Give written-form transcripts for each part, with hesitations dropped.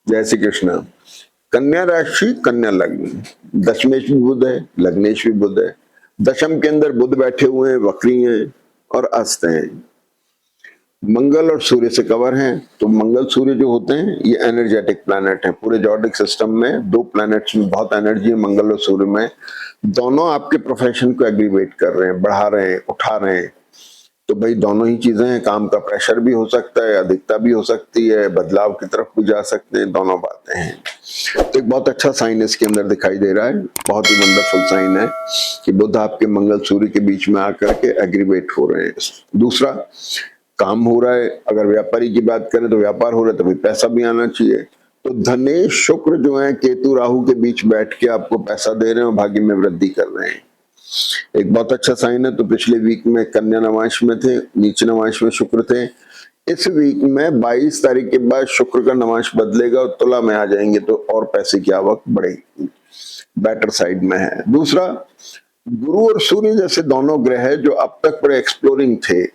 जय श्री कृष्ण। कन्या राशि, कन्या लग्न, दशमेश भी बुध है, लग्नेश भी बुध है। दशम के अंदर बुध बैठे हुए हैं, वक्री हैं और अस्त हैं। मंगल और सूर्य से कवर हैं। तो मंगल सूर्य जो होते हैं ये एनर्जेटिक प्लैनेट हैं। पूरे जॉडिक सिस्टम में दो प्लैनेट्स में बहुत एनर्जी है, मंगल और सूर्य में। दोनों आपके प्रोफेशन को एग्रीवेट कर रहे हैं, बढ़ा रहे हैं, उठा रहे हैं। तो भाई दोनों ही चीजें हैं। काम का प्रेशर भी हो सकता है, अधिकता भी हो सकती है, बदलाव की तरफ भी जा सकते हैं, दोनों बातें हैं। तो एक बहुत अच्छा साइन इसके अंदर दिखाई दे रहा है, बहुत ही वंडरफुल साइन है कि बुध आपके मंगल सूर्य के बीच में आकर के एग्रीवेट हो रहे हैं। दूसरा, काम हो रहा है। अगर व्यापारी की बात करें तो व्यापार हो रहा है, तो भाई पैसा भी आना चाहिए। तो धनेश शुक्र जो है केतु राहु के बीच बैठ के आपको पैसा दे रहे हैं और भाग्य में वृद्धि कर रहे हैं। एक बहुत अच्छा साइन है। तो पिछले वीक में कन्या नवांश में थे, नीचे नवांश में शुक्र थे। इस वीक में 22 तारीख के बाद शुक्र का नवांश बदलेगा और तुला में आ जाएंगे, तो और पैसे की आवक बढ़ेगी, बेटर साइड में है। दूसरा, गुरु और सूर्य जैसे दोनों ग्रह जो अब तक बड़े एक्सप्लोरिंग थे।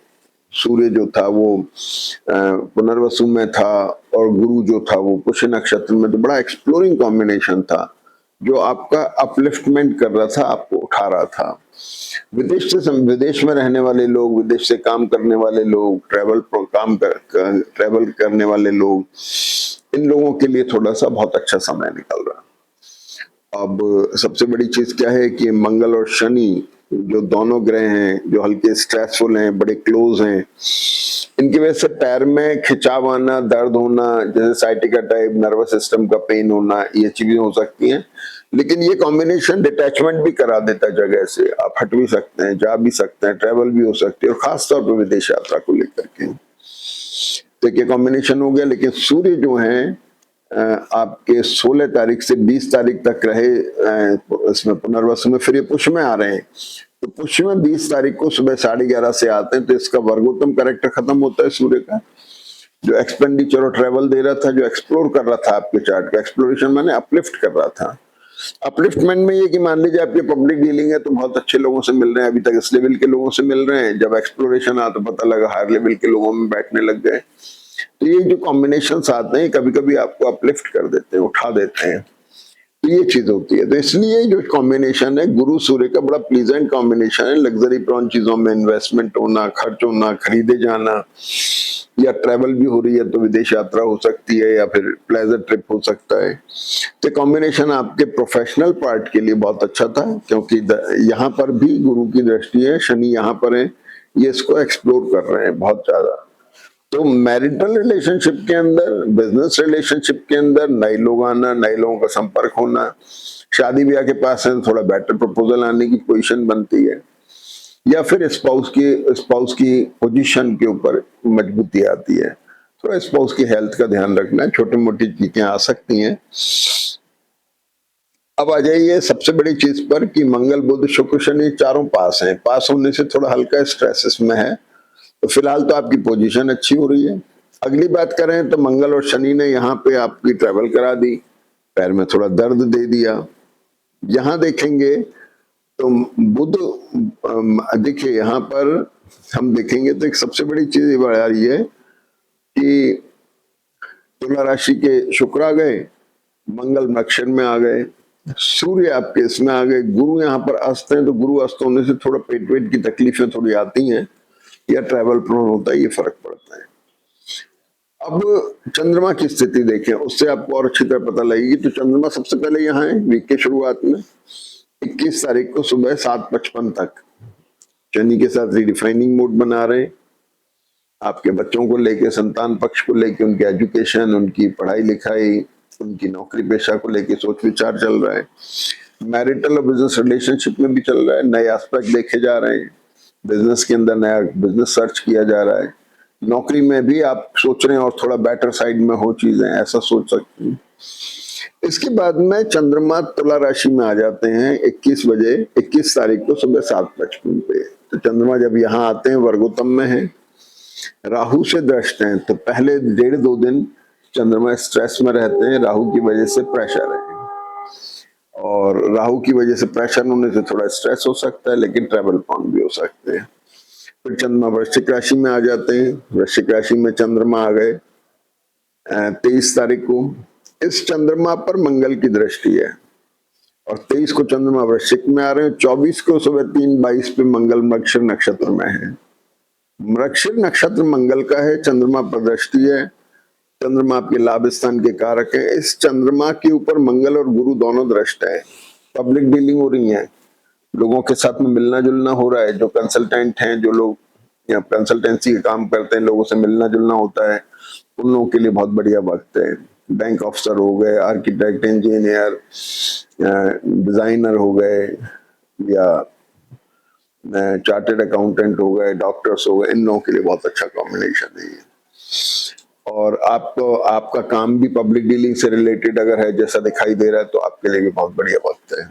सूर्य जो था वो पुनर्वसु में था और गुरु जो था वो पुष्य नक्षत्र में, तो बड़ा एक्सप्लोरिंग कॉम्बिनेशन था जो आपका अपलिफ्टमेंट कर रहा था, आपको उठा रहा था। विदेश में रहने वाले लोग, विदेश से काम करने वाले लोग, ट्रेवल करने वाले लोग, इन लोगों के लिए थोड़ा सा बहुत अच्छा समय निकल रहा है। अब सबसे बड़ी चीज क्या है कि मंगल और शनि जो दोनों ग्रह हैं, जो हल्के स्ट्रेसफुल हैं, बड़े क्लोज हैं, इनकी वजह से पैर में खिंचाव आना, दर्द होना, जैसे साइटिका टाइप, नर्वस सिस्टम का पेन होना, ये चीजें हो सकती हैं। लेकिन ये कॉम्बिनेशन डिटैचमेंट भी करा देता है जगह से। आप हट भी सकते हैं, जा भी सकते हैं, ट्रेवल भी हो सकती है, और खासतौर पर विदेश यात्रा को लेकर के। तो ये कॉम्बिनेशन हो गया। लेकिन सूर्य जो है आपके 16 तारीख से 20 तारीख तक रहे इसमें पुनर्वसु में, फिर ये पुष्य में आ रहे हैं। तो पुष्य में 20 तारीख को सुबह 11:30 से आते हैं, तो इसका वर्गोत्तम कैरेक्टर खत्म होता है सूर्य का, जो एक्सपेंडिचर और ट्रेवल दे रहा था, जो एक्सप्लोर कर रहा था आपके चार्ट का। एक्सप्लोरेशन माने अपलिफ्ट कर रहा था। अपलिफ्टमेंट में ये कि मान लीजिए आपकी पब्लिक डीलिंग है तो बहुत अच्छे लोगों से मिल रहे हैं, अभी तक इस लेवल के लोगों से मिल रहे हैं। जब एक्सप्लोरेशन आ तो पता लगा हायर लेवल के लोगों में बैठने लग गए। तो ये जो कॉम्बिनेशन आते हैं कभी कभी आपको अपलिफ्ट कर देते हैं, उठा देते हैं। तो ये चीज होती है। तो इसलिए जो कॉम्बिनेशन है गुरु सूर्य का बड़ा प्लीजेंट कॉम्बिनेशन है। लग्जरी प्रॉन चीजों में इन्वेस्टमेंट होना, खर्च होना, खरीदे जाना, या ट्रैवल भी हो रही है तो विदेश यात्रा हो सकती है, या फिर प्लेजर ट्रिप हो सकता है। तो कॉम्बिनेशन आपके प्रोफेशनल पार्ट के लिए बहुत अच्छा था, क्योंकि यहाँ पर भी गुरु की दृष्टि है, शनि यहाँ पर है, ये इसको एक्सप्लोर कर रहे हैं बहुत ज्यादा। तो मैरिटल रिलेशनशिप के अंदर, बिजनेस रिलेशनशिप के अंदर नए लोग आना, नए लोगों का संपर्क होना, शादी ब्याह के पास है थोड़ा बेटर प्रपोजल आने की पोजीशन बनती है, या फिर स्पाउस की पोजीशन के ऊपर मजबूती आती है। थोड़ा स्पाउस की हेल्थ का ध्यान रखना, छोटी मोटी चीजें आ सकती हैं। अब आ जाइए सबसे बड़ी चीज पर कि मंगल बुध शुक्र शनि चारों पास हैं। पास होने से थोड़ा हल्का स्ट्रेस में है। तो फिलहाल तो आपकी पोजीशन अच्छी हो रही है। अगली बात करें तो मंगल और शनि ने यहाँ पे आपकी ट्रेवल करा दी, पैर में थोड़ा दर्द दे दिया। यहाँ देखेंगे तो बुध, देखिए यहाँ पर हम देखेंगे तो एक सबसे बड़ी चीज ये बढ़ रही है कि तुला राशि के शुक्र आ गए, मंगल नक्षत्र में आ गए, सूर्य आपके इसमें आ गए, गुरु यहाँ पर अस्त हैं। तो गुरु अस्त होने से थोड़ा पेट वेट की तकलीफें थोड़ी आती हैं, या ट्रैवल प्रोन होता है, ये फर्क पड़ता है। अब चंद्रमा की स्थिति देखें, उससे आपको और अच्छी तरह पता लगेगी। तो चंद्रमा सबसे पहले यहाँ है वीक के शुरुआत में 21 तारीख को सुबह 7:55 तक शनि के साथ रिडिफाइनिंग मोड बना रहे हैं। आपके बच्चों को लेके, संतान पक्ष को लेके, उनके एजुकेशन, उनकी पढ़ाई लिखाई, उनकी नौकरी पेशा को लेके सोच विचार चल रहा है। मैरिटल और बिजनेस रिलेशनशिप में भी चल रहा है, नए एस्पेक्ट देखे जा रहे हैं। बिजनेस के अंदर नया बिजनेस सर्च किया जा रहा है। नौकरी में भी आप सोच रहे हैं और थोड़ा बेटर साइड में हो चीजें, ऐसा सोच सकते हैं। इसके बाद में चंद्रमा तुला राशि में आ जाते हैं 21 तारीख को सुबह 7:55 पे। तो चंद्रमा जब यहाँ आते हैं वर्गोत्तम में है, राहु से दृष्ट हैं, तो पहले 1.5-2 दिन चंद्रमा स्ट्रेस में रहते हैं, राहु की वजह से प्रेशर है। और राहु की वजह से प्रेशर होने से थोड़ा स्ट्रेस हो सकता है, लेकिन ट्रैवल पॉन भी हो सकते हैं। फिर चंद्रमा वृश्चिक राशि में आ जाते हैं। वृश्चिक राशि में चंद्रमा आ गए 23 तारीख को। इस चंद्रमा पर मंगल की दृष्टि है और 23 को चंद्रमा वृश्चिक में आ रहे हैं, 24 को सुबह 3:22 पे मंगल मृगशिर नक्षत्र में है। मृगशिर नक्षत्र मंगल का है, चंद्रमा पर दृष्टि है, चंद्रमा आपके लाभ स्थान के कारक है। इस चंद्रमा के ऊपर मंगल और गुरु दोनों दृष्ट है। पब्लिक डीलिंग हो रही है, लोगों के साथ में मिलना जुलना हो रहा है, जो कंसल्टेंट हैं, जो लोग या कंसल्टेंसी के काम करते हैं, लोगों से मिलना जुलना होता है, उन लोगों के लिए बहुत बढ़िया वक्त है। बैंक ऑफिसर हो गए, आर्किटेक्ट, इंजीनियर, डिजाइनर हो गए, या चार्टेड अकाउंटेंट हो गए, डॉक्टर्स हो गए, इन लोगों के लिए बहुत अच्छा कॉम्बिनेशन है ये। और आपको आपका काम भी पब्लिक डीलिंग से रिलेटेड अगर है जैसा दिखाई दे रहा है, तो आपके लिए भी बहुत बढ़िया वक्त है।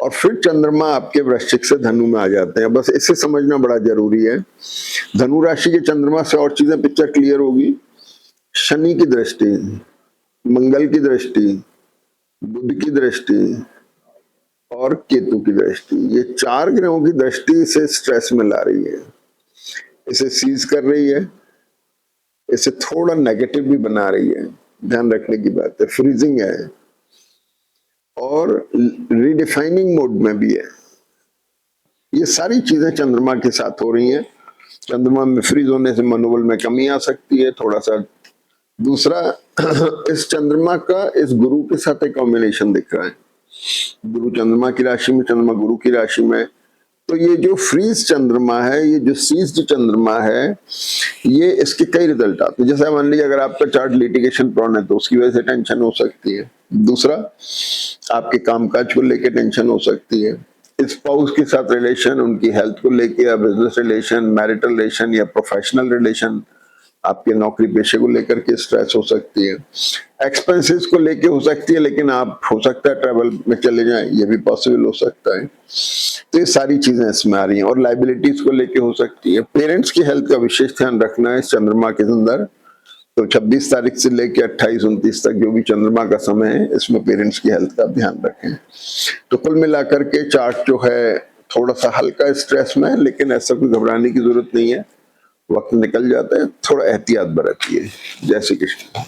और फिर चंद्रमा आपके वृश्चिक से धनु में आ जाते हैं, बस इसे समझना बड़ा जरूरी है। धनु राशि के चंद्रमा से और चीजें पिक्चर क्लियर होगी। शनि की दृष्टि, मंगल की दृष्टि, बुध की दृष्टि और केतु की दृष्टि, ये 4 ग्रहों की दृष्टि इसे स्ट्रेस में ला रही है, इसे सीज कर रही है, इसे थोड़ा नेगेटिव भी बना रही है। ध्यान रखने की बात है, फ्रीजिंग है और रीडिफाइनिंग मोड में भी है। ये सारी चीजें चंद्रमा के साथ हो रही हैं। चंद्रमा में फ्रीज होने से मनोबल में कमी आ सकती है थोड़ा सा। दूसरा, इस चंद्रमा का इस गुरु के साथ एक कॉम्बिनेशन दिख रहा है, गुरु चंद्रमा की राशि में, चंद्रमा गुरु की राशि में। तो ये जो फ्रीज चंद्रमा है, ये जो सीज्ड चंद्रमा है, ये इसके कई रिजल्ट आते हैं। जैसे मान लीजिए अगर आपका चार्ट लिटिगेशन प्रोन है तो उसकी वजह से टेंशन हो सकती है। दूसरा, आपके कामकाज को लेकर टेंशन हो सकती है। स्पाउस के साथ रिलेशन, उनकी हेल्थ को लेकर, या बिजनेस रिलेशन, मैरिटल रिलेशन या प्रोफेशनल रिलेशन, आपके नौकरी पेशे को लेकर के स्ट्रेस हो सकती है। एक्सपेंसेस को लेके हो सकती है, लेकिन आप हो सकता है ट्रैवल में चले जाएं, ये भी पॉसिबल हो सकता है। तो ये सारी चीजें इसमें आ रही हैं। और लाइबिलिटीज को लेके हो सकती है। पेरेंट्स की हेल्थ का विशेष ध्यान रखना है इस चंद्रमा के अंदर। तो 26 तारीख से लेके 28-29 तक जो भी चंद्रमा का समय है, इसमें पेरेंट्स की हेल्थ का ध्यान रखें। तो कुल मिलाकर के चार्ट जो है थोड़ा सा हल्का स्ट्रेस में है, लेकिन ऐसा कोई घबराने की जरूरत नहीं है, वक्त निकल जाता है, थोड़ा एहतियात बरतिए। जय श्री कृष्ण।